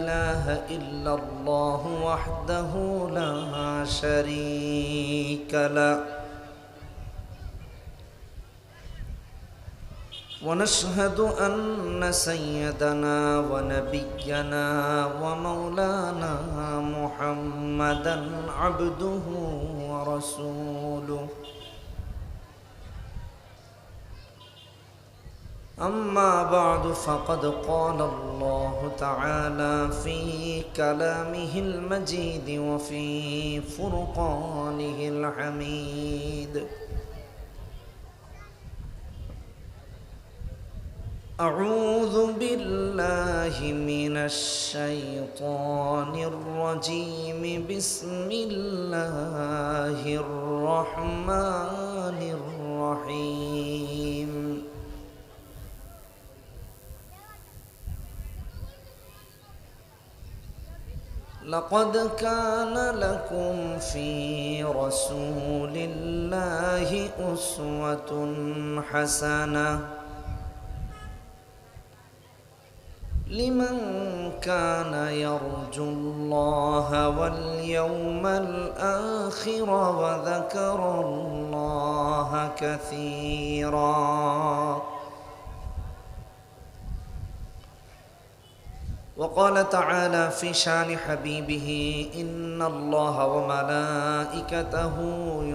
إله إلا الله وحده لا شريك له ونشهد أن سيدنا ونبينا ومولانا محمدا عبده ورسوله أما بعد فقد قال الله تعالى في كلامه المجيد وفي فرقانه الحميد أعوذ بالله من الشيطان الرجيم بسم الله الرحمن الرحيم لقد كان لكم في رسول الله أسوة حسنة لمن كان يرجو الله واليوم الآخر وذكر الله كثيرا وقال تعالى في شان حبيبه إن الله وملائكته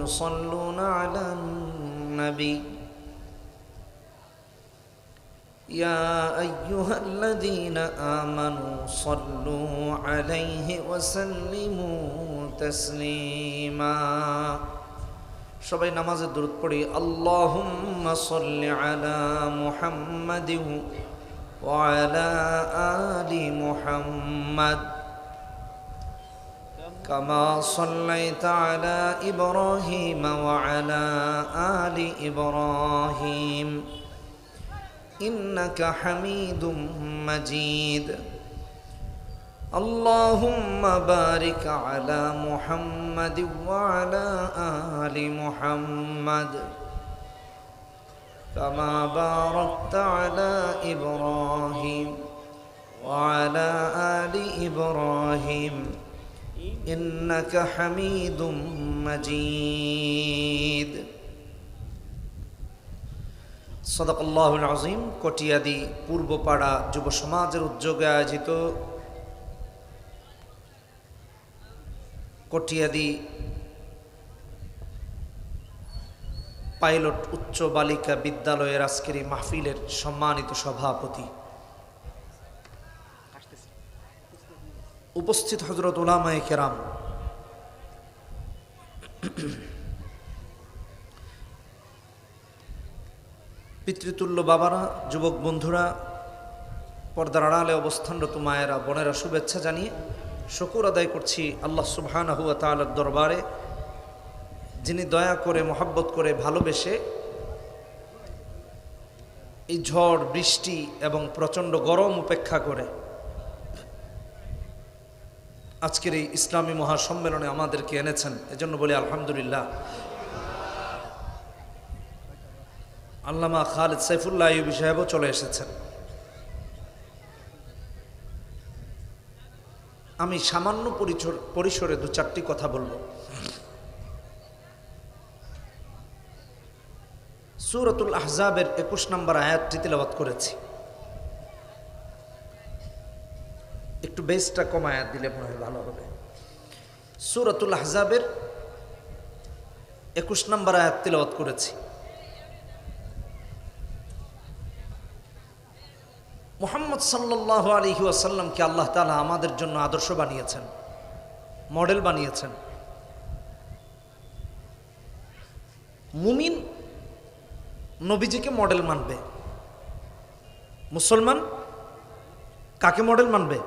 يصلون على النبي يا أيها الذين آمنوا صلوا عليه وسلموا تسليما সবাই নামাজে দরুদ পড়ি আল্লাহুম্মা সাল্লি আলা মুহাম্মাদিন ওয়া আলা আলি মুহাম্মাদ কামা সাল্লাইতা আলা ইব্রাহিম ওয়া আলা আলি ইব্রাহিম إنك حميد مجيد اللهم بارك على محمد وعلى آل محمد كما باركت على إبراهيم وعلى آل إبراهيم إنك حميد مجيد সদাকাল্লাহুল আযীম। কটিয়াদি পূর্বপাড়া যুব সমাজের উদ্যোগে আয়োজিত কটিয়াদি পাইলট উচ্চ বালিকা বিদ্যালয়ের আজকের এই মাহফিলের সম্মানিত সভাপতি, উপস্থিত হযরত উলামায়ে কেরাম, পিতৃতুল্য বাবারা, যুবক বন্ধুরা, পর্দার আড়ালে অবস্থানরত মায়েরা, বোনেরা, শুভেচ্ছা জানিয়ে শুকর আদায় করছি আল্লাহ সুবহানাহু ওয়া তাআলার দরবারে, যিনি দয়া করে, মহব্বত করে, ভালোবেসে এই ঝড় বৃষ্টি এবং প্রচণ্ড গরম উপেক্ষা করে আজকের এই ইসলামী মহাসম্মেলনে আমাদেরকে এনেছেন। এজন্য বলি আলহামদুলিল্লাহ। আল্লামা খালেদ সাইফুল্লাহ আইয়ুবী সাহেবও চলে এসেছেন। আমি সামান্য পরিসরে দু চারটি কথা বলবো। সূরাতুল আহজাবের 21 নম্বর আয়াতটি তিলাওয়াত করেছি। একটু বেসটা কম আয়াত দিলে মনে হয় ভালো হবে। সূরাতুল আহজাবের 21 নম্বর আয়াত তিলাওয়াত করেছি। মুহাম্মদ সাল্লাল্লাহু আলাইহি ওয়াসাল্লামকে আল্লাহ তাআলা আমাদের জন্য আদর্শ বানিয়েছেন, মডেল বানিয়েছেন। মুমিন নবীজিকে মডেল মানবে, মুসলমান কাকে মডেল মানবে?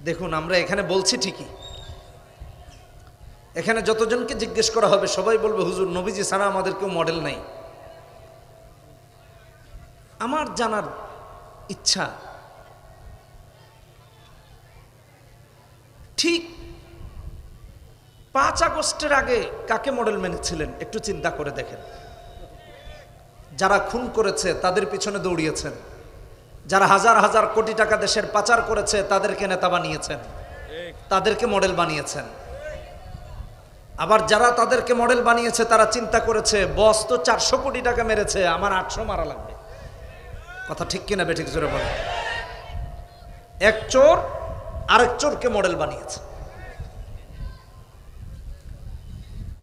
দেখুন, আমরা এখানে বলছি ঠিকই, এখানে যতজনকে জিজ্ঞেস করা হবে সবাই বলবে হুজুর নবীজি ছাড়া আমাদের কেউ মডেল নাই। আমার জানার ইচ্ছা, ঠিক 5 আগস্টের আগে কাকে মডেল মেনেছিলেন একটু চিন্তা করে দেখেন। যারা খুন করেছে তাদের পিছনে দৌড়িয়েছেন, যারা হাজার হাজার কোটি টাকা দেশের পাচার করেছে তাদেরকে নেতা বানিয়েছেন, তাদেরকে মডেল বানিয়েছেন। আবার যারা তাদেরকে মডেল বানিয়েছে তারা চিন্তা করেছে বস তো 400 কোটি টাকা মেরেছে, আমার 800 মারা লাগবে। কথা ঠিক কিনা বেঠিক জোরে বলে? এক চোর আরেক চোরকে মডেল বানিয়েছে।